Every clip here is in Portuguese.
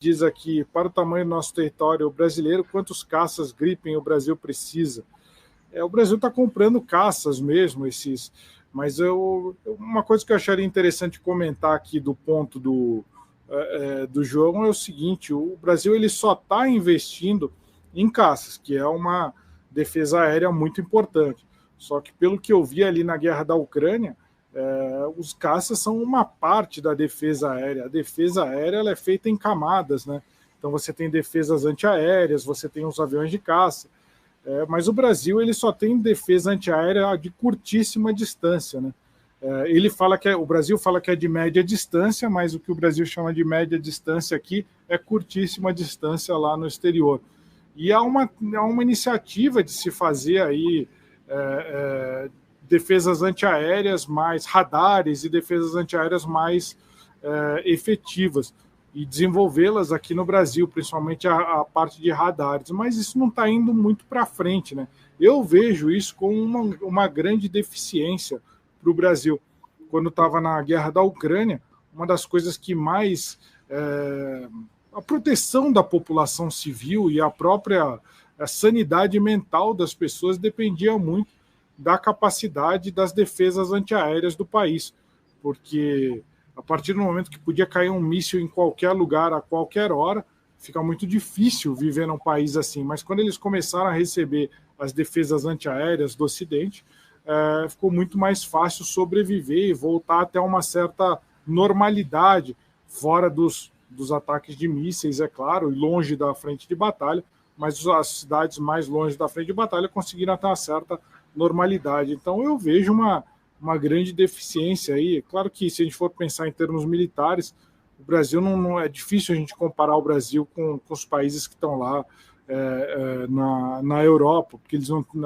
diz aqui, para o tamanho do nosso território brasileiro, quantos caças Gripen o Brasil precisa? O Brasil está comprando caças mesmo, mas uma coisa que eu acharia interessante comentar aqui do ponto do João é o seguinte: o Brasil ele só está investindo em caças, que é uma defesa aérea muito importante. Só que, pelo que eu vi ali na guerra da Ucrânia, os caças são uma parte da defesa aérea. A defesa aérea ela é feita em camadas, né? Então você tem defesas antiaéreas, você tem os aviões de caça, mas o Brasil ele só tem defesa antiaérea de curtíssima distância, né? Ele fala o Brasil fala que é de média distância, mas o que o Brasil chama de média distância aqui é curtíssima distância lá no exterior. E há uma iniciativa de se fazer aí defesas antiaéreas mais radares e defesas antiaéreas mais efetivas e desenvolvê-las aqui no Brasil, principalmente a parte de radares, mas isso não está indo muito para frente, né? Eu vejo isso como uma grande deficiência para o Brasil. Quando estava na guerra da Ucrânia, uma das coisas que mais a proteção da população civil e a própria sanidade mental das pessoas dependia muito da capacidade das defesas antiaéreas do país, porque a partir do momento que podia cair um míssil em qualquer lugar, a qualquer hora, fica muito difícil viver num país assim. Mas quando eles começaram a receber as defesas antiaéreas do Ocidente, ficou muito mais fácil sobreviver e voltar até uma certa normalidade, fora dos ataques de mísseis, é claro, e longe da frente de batalha, mas as cidades mais longe da frente de batalha conseguiram até uma certa normalidade. Então eu vejo uma grande deficiência aí. Claro que se a gente for pensar em termos militares, o Brasil não é difícil a gente comparar o Brasil com os países que estão lá na Europa, porque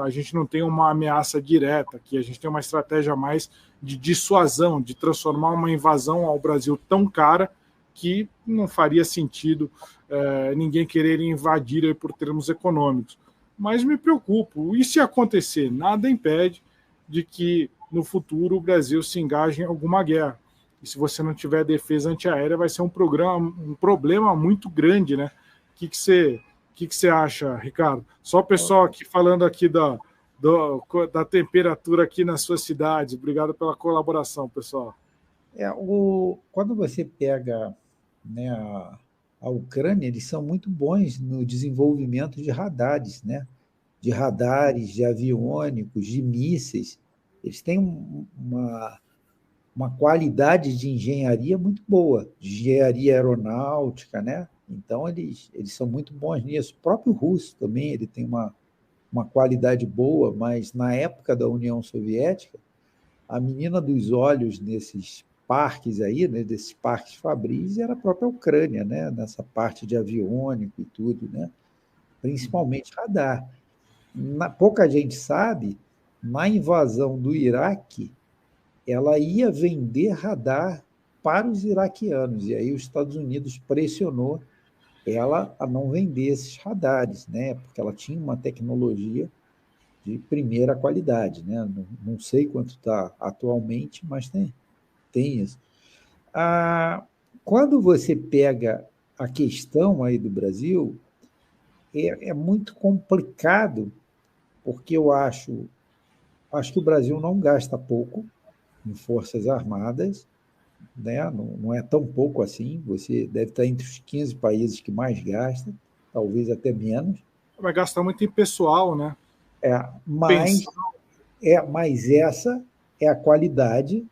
a gente não tem uma ameaça direta aqui, a gente tem uma estratégia mais de dissuasão, de transformar uma invasão ao Brasil tão cara que não faria sentido ninguém querer invadir aí por termos econômicos. Mas me preocupo. E se acontecer? Nada impede de que no futuro o Brasil se engaje em alguma guerra. E se você não tiver defesa antiaérea, vai ser um problema muito grande, né? O que você acha, Ricardo? Só o pessoal aqui falando aqui da temperatura aqui na sua cidade. Obrigado pela colaboração, pessoal. Quando você pega, né, a Ucrânia, eles são muito bons no desenvolvimento de radares, né? De radares, de aviônicos, de mísseis. Eles têm uma qualidade de engenharia muito boa, de engenharia aeronáutica, né? Então, eles são muito bons nisso. O próprio russo também ele tem uma qualidade boa, mas na época da União Soviética, a menina dos olhos nesses parques aí, né, desses parques fabris, era a própria Ucrânia, né? Nessa parte de aviônico e tudo, né? Principalmente radar. Pouca gente sabe, na invasão do Iraque, ela ia vender radar para os iraquianos, e aí os Estados Unidos pressionou ela a não vender esses radares, né? Porque ela tinha uma tecnologia de primeira qualidade, né? Não sei quanto está atualmente, mas tem isso. Quando você pega a questão aí do Brasil, é muito complicado, porque eu acho que o Brasil não gasta pouco em forças armadas, né? Não é tão pouco assim, você deve estar entre os 15 países que mais gasta, talvez até menos. Vai gastar muito em pessoal, né? Mas essa é a qualidade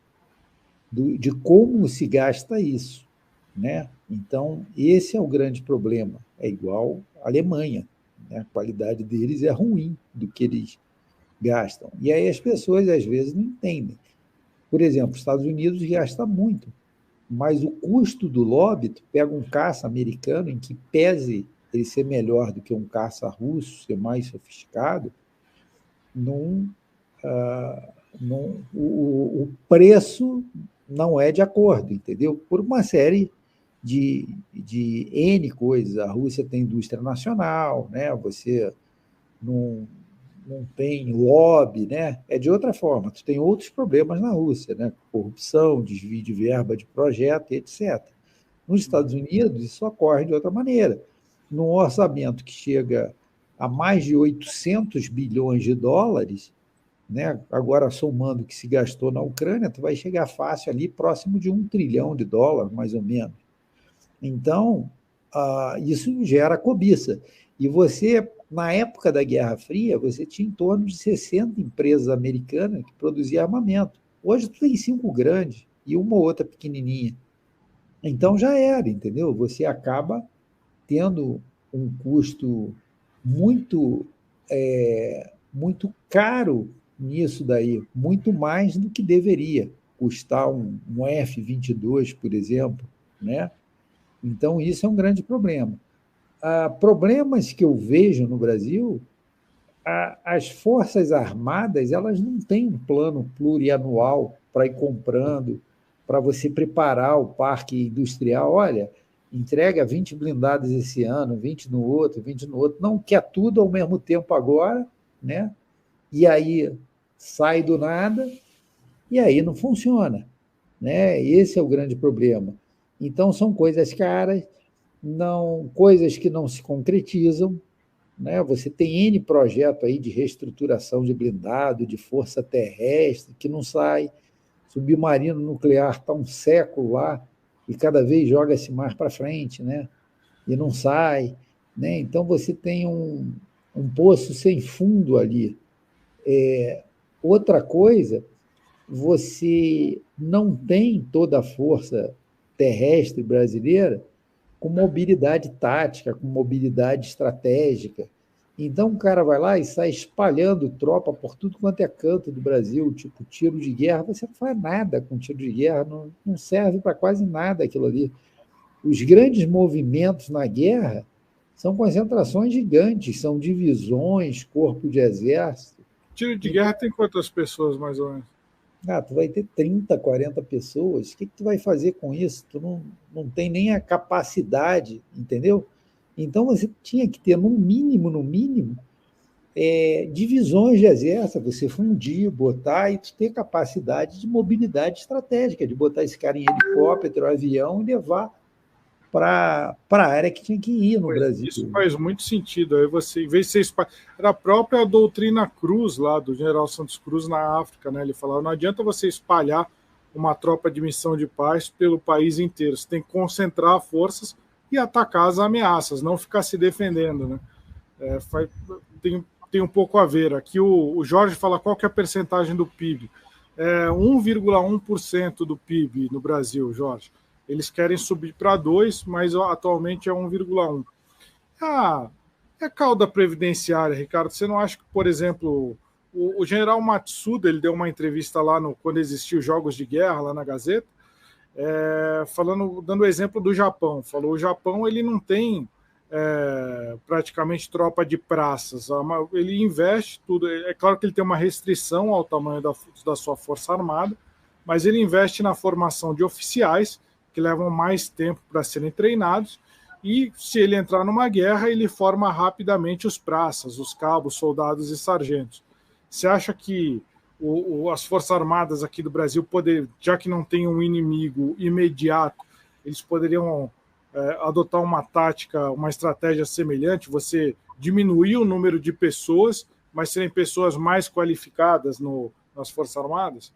de como se gasta isso, né? Então, esse é o grande problema. É igual a Alemanha, né? A qualidade deles é ruim do que eles gastam. E aí as pessoas, às vezes, não entendem. Por exemplo, os Estados Unidos gasta muito, mas o custo do lobby, tu pega um caça americano em que pese ele ser melhor do que um caça russo, ser mais sofisticado, o preço não é de acordo, entendeu? Por uma série de N coisas. A Rússia tem indústria nacional, né? Você não tem lobby, né? É de outra forma. Tu tem outros problemas na Rússia, né? Corrupção, desvio de verba de projeto, etc. Nos Estados Unidos, isso ocorre de outra maneira. Num orçamento que chega a mais de 800 bilhões de dólares, né? Agora, somando o que se gastou na Ucrânia, tu vai chegar fácil ali, próximo de 1 trilhão de dólares, mais ou menos. Então, isso gera cobiça. E você, na época da Guerra Fria, você tinha em torno de 60 empresas americanas que produziam armamento. Hoje tu tem 5 grandes e uma ou outra pequenininha. Então já era, entendeu? Você acaba tendo um custo muito, muito caro nisso daí, muito mais do que deveria custar um F-22, por exemplo, né? Então isso é um grande problema. Problemas que eu vejo no Brasil, as Forças Armadas, elas não têm um plano plurianual para ir comprando, para você preparar o parque industrial. Olha, entrega 20 blindados esse ano, 20 no outro, 20 no outro. Não quer tudo ao mesmo tempo agora, né? E aí sai do nada, e aí não funciona, né? Esse é o grande problema. Então, são coisas caras, não, coisas que não se concretizam, né? Você tem N projeto aí de reestruturação de blindado, de força terrestre, que não sai. Submarino nuclear está um século lá e cada vez joga-se mais para frente, né? E não sai. Né? Então, você tem um poço sem fundo ali. Outra coisa, você não tem toda a força terrestre brasileira com mobilidade tática, com mobilidade estratégica. Então, o cara vai lá e sai espalhando tropa por tudo quanto é canto do Brasil, tipo tiro de guerra. Você não faz nada com tiro de guerra, não serve para quase nada aquilo ali. Os grandes movimentos na guerra são concentrações gigantes, são divisões, corpo de exército. Tiro de guerra tem quantas pessoas, mais ou menos? Tu vai ter 30, 40 pessoas. O que tu vai fazer com isso? Tu não tem nem a capacidade, entendeu? Então, você tinha que ter, no mínimo, divisões de exército, você fundir, botar e tu ter capacidade de mobilidade estratégica, de botar esse cara em helicóptero, avião e levar para a área que tinha que ir no Brasil. Isso faz muito sentido. Aí você, em vez de ser era a própria doutrina Cruz lá do General Santos Cruz na África, né? Ele falava: não adianta você espalhar uma tropa de missão de paz pelo país inteiro. Você tem que concentrar forças e atacar as ameaças, não ficar se defendendo, né? Tem um pouco a ver. Aqui o Jorge fala qual que é a percentagem do PIB. 1,1% do PIB no Brasil, Jorge. Eles querem subir para 2%, mas atualmente é 1,1%. É cauda previdenciária, Ricardo. Você não acha que, por exemplo, o general Matsuda, ele deu uma entrevista lá quando existiam os Jogos de Guerra, lá na Gazeta, dando o exemplo do Japão. Falou: o Japão ele não tem praticamente tropa de praças. Ele investe tudo. É claro que ele tem uma restrição ao tamanho da sua força armada, mas ele investe na formação de oficiais que levam mais tempo para serem treinados, e se ele entrar numa guerra, ele forma rapidamente os praças, os cabos, soldados e sargentos. Você acha que as Forças Armadas aqui do Brasil, já que não tem um inimigo imediato, eles poderiam adotar uma tática, uma estratégia semelhante? Você diminuir o número de pessoas, mas serem pessoas mais qualificadas nas Forças Armadas?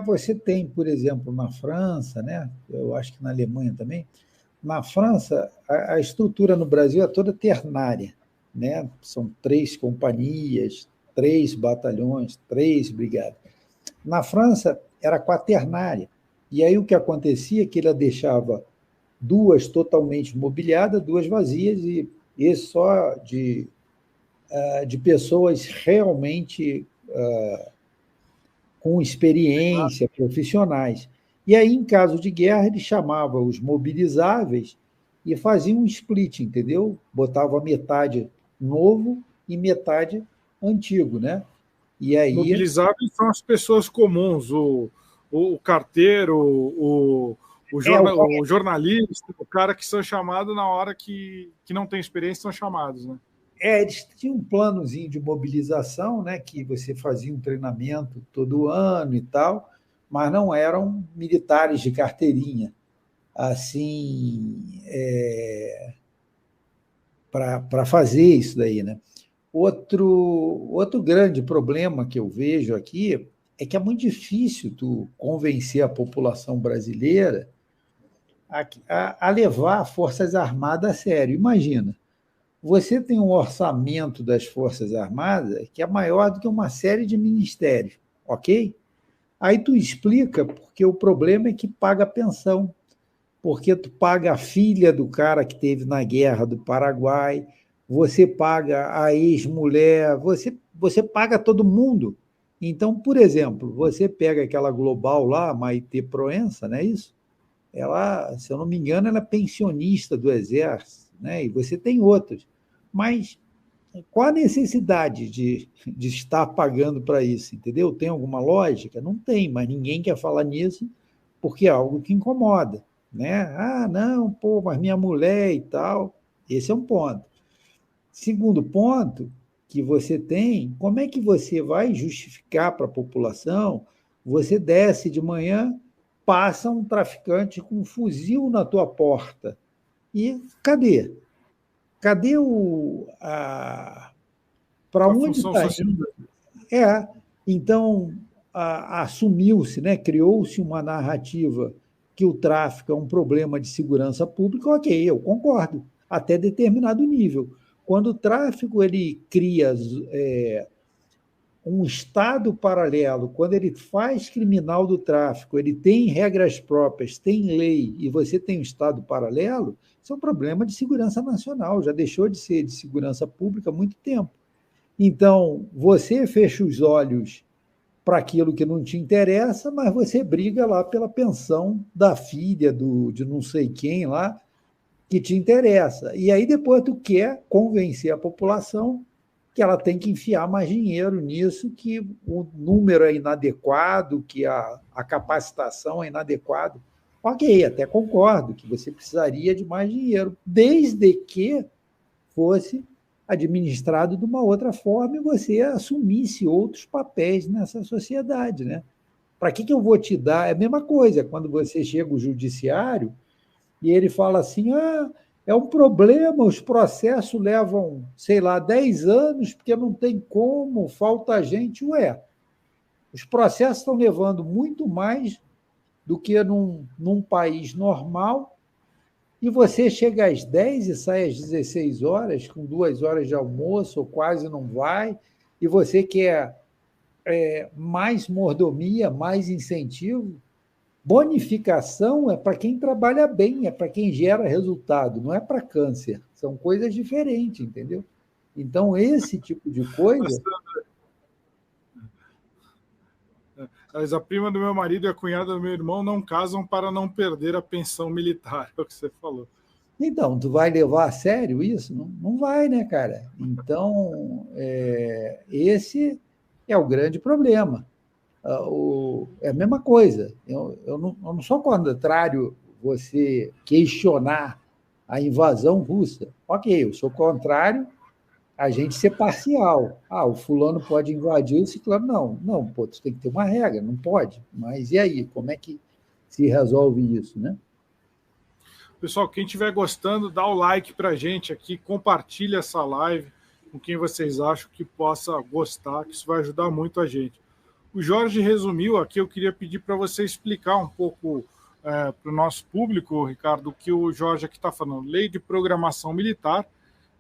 Você tem, por exemplo, na França, né? Eu acho que na Alemanha também. Na França, a estrutura no Brasil é toda ternária, né? São 3 companhias, 3 batalhões, 3 brigadas. Na França, era quaternária. E aí o que acontecia é que ele deixava 2 totalmente mobiliadas, 2 vazias, e só de pessoas realmente com experiência, profissionais. E aí, em caso de guerra, ele chamava os mobilizáveis e fazia um split, entendeu? Botava metade novo e metade antigo, né? E aí... Mobilizáveis são as pessoas comuns, o carteiro, o jornalista, o cara que são chamados na hora que não tem experiência, são chamados, né? Eles tinham um planozinho de mobilização, né, que você fazia um treinamento todo ano e tal, mas não eram militares de carteirinha, assim, para fazer isso daí, né? Outro grande problema que eu vejo aqui é que é muito difícil tu convencer a população brasileira a levar as Forças Armadas a sério. Imagina, você tem um orçamento das Forças Armadas que é maior do que uma série de ministérios, ok? Aí tu explica porque o problema é que paga pensão, porque tu paga a filha do cara que teve na guerra do Paraguai, você paga a ex-mulher, você paga todo mundo. Então, por exemplo, você pega aquela global lá, Maite Proença, não é isso? Ela, se eu não me engano, ela é pensionista do Exército, né? E você tem outros. Mas qual a necessidade de estar pagando para isso, entendeu? Tem alguma lógica? Não tem, mas ninguém quer falar nisso porque é algo que incomoda, né? Ah, não, pô, mas minha mulher e tal. Esse é um ponto. Segundo ponto que você tem, como é que você vai justificar para a população? Você desce de manhã, passa um traficante com um fuzil na tua porta. E cadê? Cadê para A onde função está social. indo? Então, assumiu-se, né, criou-se uma narrativa que o tráfico é um problema de segurança pública, ok, eu concordo, até determinado nível. Quando o tráfico ele cria um Estado paralelo, quando ele faz criminal do tráfico, ele tem regras próprias, tem lei, e você tem um Estado paralelo, isso é um problema de segurança nacional, já deixou de ser de segurança pública há muito tempo. Então, você fecha os olhos para aquilo que não te interessa, mas você briga lá pela pensão da filha de não sei quem lá, que te interessa. E aí depois tu quer convencer a população que ela tem que enfiar mais dinheiro nisso, que o número é inadequado, que a capacitação é inadequada. Ok, até concordo que você precisaria de mais dinheiro, desde que fosse administrado de uma outra forma e você assumisse outros papéis nessa sociedade, né? Para que eu vou te dar? É a mesma coisa quando você chega ao judiciário e ele fala assim: ah, é um problema, os processos levam, sei lá, 10 anos, porque não tem como, falta gente. Ué, os processos estão levando muito mais do que num país normal, e você chega às 10 e sai às 16 horas, com 2 horas de almoço, ou quase não vai, e você quer mais mordomia, mais incentivo. Bonificação é para quem trabalha bem, é para quem gera resultado, não é para câncer. São coisas diferentes, entendeu? Então, esse tipo de coisa. Mas a prima do meu marido e a cunhada do meu irmão não casam para não perder a pensão militar, é o que você falou. Então, tu vai levar a sério isso? Não, não vai, né, cara? Então, esse é o grande problema. É a mesma coisa. Eu não sou contrário você questionar a invasão russa. Ok, eu sou contrário a gente ser parcial. Ah, o fulano pode invadir, o ciclano não. Não, pô, tu tem que ter uma regra, não pode. Mas e aí, como é que se resolve isso, né? Pessoal, quem estiver gostando, dá o like para a gente aqui, compartilha essa live com quem vocês acham que possa gostar, que isso vai ajudar muito a gente. O Jorge resumiu aqui, eu queria pedir para você explicar um pouco para o nosso público, Ricardo, o que o Jorge aqui está falando. Lei de Programação Militar,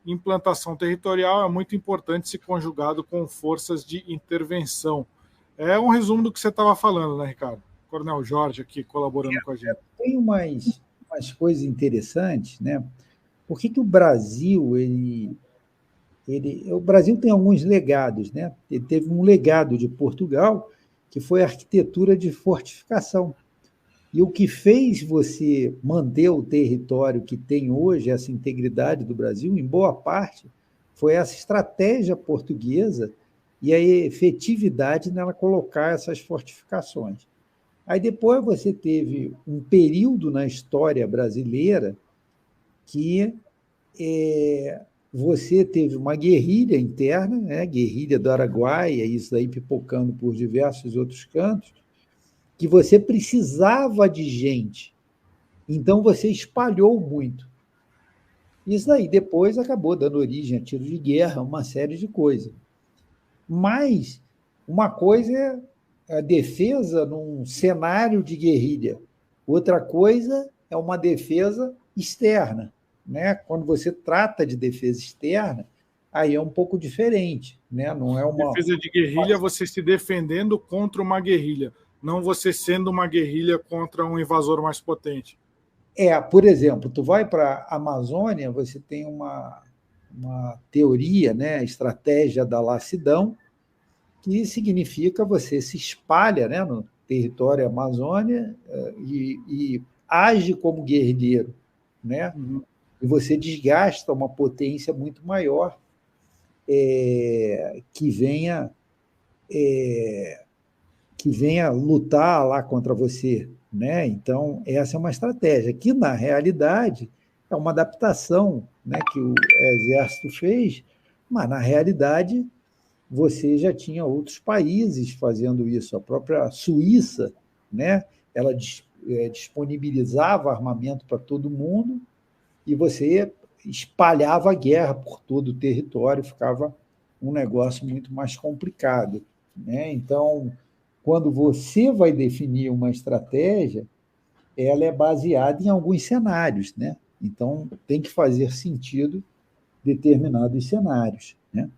implantação territorial é muito importante se conjugado com forças de intervenção. É um resumo do que você estava falando, né, Ricardo? Coronel Jorge aqui colaborando com a gente. Tem umas coisas interessantes, né? Por que o Brasil o Brasil tem alguns legados, né? Ele teve um legado de Portugal, que foi a arquitetura de fortificação. E o que fez você manter o território que tem hoje, essa integridade do Brasil, em boa parte, foi essa estratégia portuguesa e a efetividade nela colocar essas fortificações. Aí depois você teve um período na história brasileira que você teve uma guerrilha interna, né? Guerrilha do Araguaia, isso aí pipocando por diversos outros cantos, que você precisava de gente Então, você espalhou muito. Isso daí depois acabou dando origem a tiro de guerra, uma série de coisas. Mas uma coisa é a defesa num cenário de guerrilha, outra coisa é uma defesa externa. Né? Quando você trata de defesa externa, aí é um pouco diferente. Né? Não é Defesa de guerrilha, você se defendendo contra uma guerrilha, não você sendo uma guerrilha contra um invasor mais potente. Por exemplo, tu vai para a Amazônia, você tem uma teoria, né, estratégia da lassidão, que significa você se espalha, né, no território Amazônia e age como guerrilheiro, né? Uhum. E você desgasta uma potência muito maior que venha lutar lá contra você, né? Então essa é uma estratégia que na realidade é uma adaptação, né, que o exército fez, mas na realidade você já tinha outros países fazendo isso. A própria Suíça, né, ela disponibilizava armamento para todo mundo e você espalhava a guerra por todo o território, ficava um negócio muito mais complicado. Né? Então, quando você vai definir uma estratégia, ela é baseada em alguns cenários. Né? Então, tem que fazer sentido determinados cenários. Né?